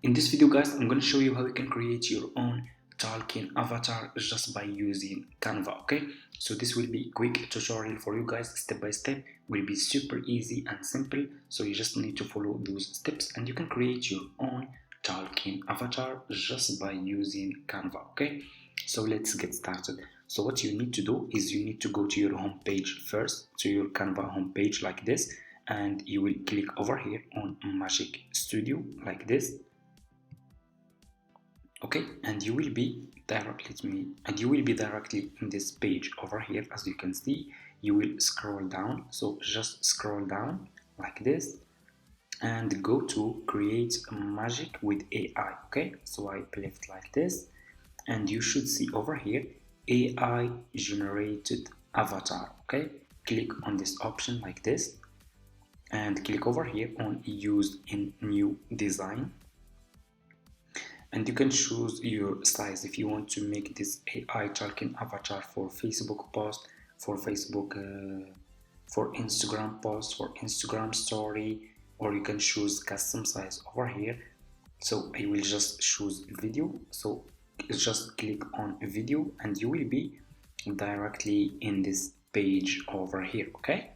In this video guys, I'm going to show you how you can create your own talking avatar just by using Canva, okay? So this will be a quick tutorial for you guys, step by step, will be super easy and simple. So you just need to follow those steps and you can create your own talking avatar just by using Canva, okay? So let's get started. So what you need to do is you need to go to your home page first, to your Canva home page like this, and you will click over here on Magic Studio like this. Okay, and you will be directly in this page over here. As you can see, you will scroll down, so just scroll down like this and go to create magic with AI. Okay, so I left like this and you should see over here AI generated avatar. Okay, click on this option like this and click over here on use in new design. And you can choose your size if you want to make this AI talking avatar for Facebook post, for Facebook, for Instagram post, for Instagram story, or you can choose custom size over here. So I will just choose video. So just click on video and you will be directly in this page over here. Okay,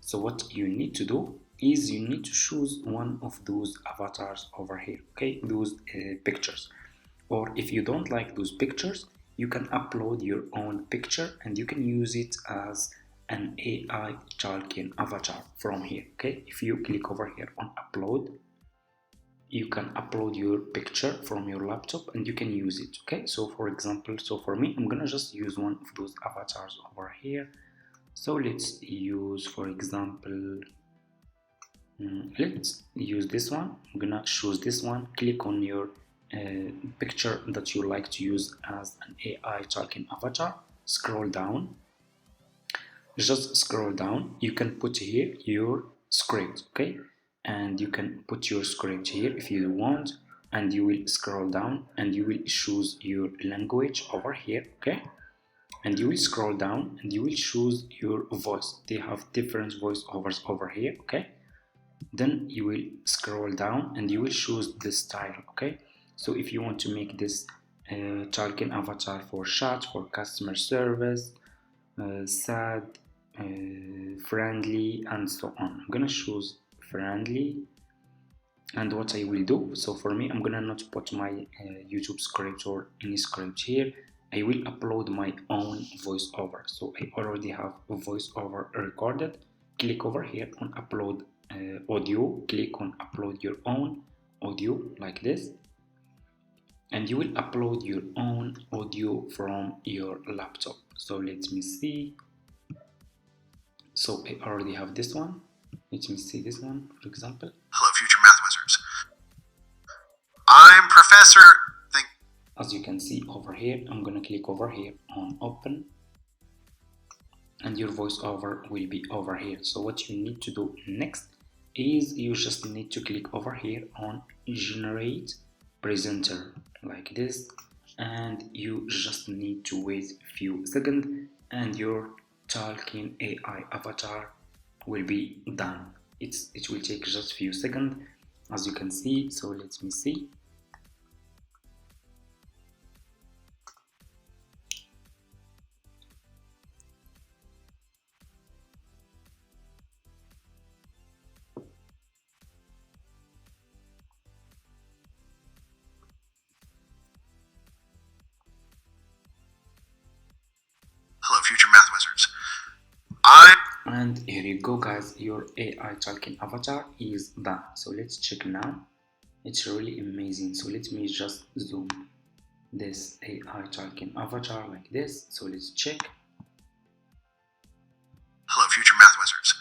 so what you need to do is you need to choose one of those avatars over here, okay, those pictures. Or if you don't like those pictures, you can upload your own picture and you can use it as an AI talking avatar from here. Okay, if you click over here on upload, you can upload your picture from your laptop and you can use it. Okay, so for example, so for me, I'm gonna just use one of those avatars over here. So let's use, for example, let's use this one. I'm gonna choose this one. Click on your picture that you like to use as an AI talking avatar. Scroll down, just scroll down. You can put here your script, okay, and you can put your script here if you want, and you will scroll down and you will choose your language over here, okay, and you will scroll down and you will choose your voice. They have different voiceovers over here, okay. Then you will scroll down and you will choose the style, okay. So if you want to make this talking avatar for chat, for customer service, sad, friendly, and so on, I'm gonna choose friendly. And what I will do, so for me, I'm gonna not put my YouTube script or any script here. I will upload my own voiceover. So I already have a voiceover recorded. Click over here on upload audio. Click on upload your own audio like this, and you will upload your own audio from your laptop. So let me see. So I already have this one. Let me see this one, for example. Hello, future math wizards. I'm Professor Think. As you can see over here, I'm gonna click over here on open, and your voiceover will be over here. So what you need to do next is you just need to click over here on generate presenter like this, and you just need to wait a few seconds and your talking AI avatar will be done. It will take just a few seconds, as you can see. So let me see. Hello, future math wizards. And here you go guys, your AI talking avatar is done. So let's check now. It's really amazing. So let me just zoom this AI talking avatar like this. So let's check. Hello, future math wizards.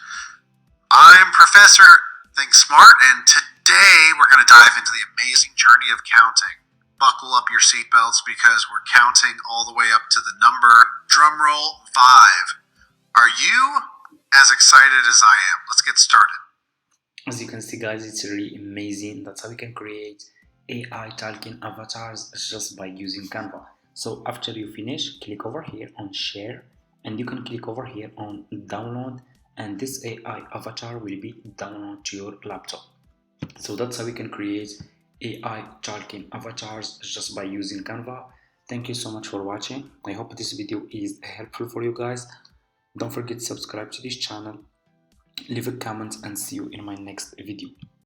I'm Professor Think Smart, and today we're going to dive into the amazing journey of counting. Buckle up your seatbelts because we're counting all the way up to the number, drumroll, 5. Are you as excited as I am? Let's get started. As you can see guys, it's really amazing. That's how we can create AI talking avatars just by using Canva. So after you finish, click over here on share, and you can click over here on download, and this AI avatar will be downloaded to your laptop. So that's how we can create AI talking avatars just by using Canva. Thank you so much for watching. I hope this video is helpful for you guys. Don't forget to subscribe to this channel, leave a comment, and see you in my next video.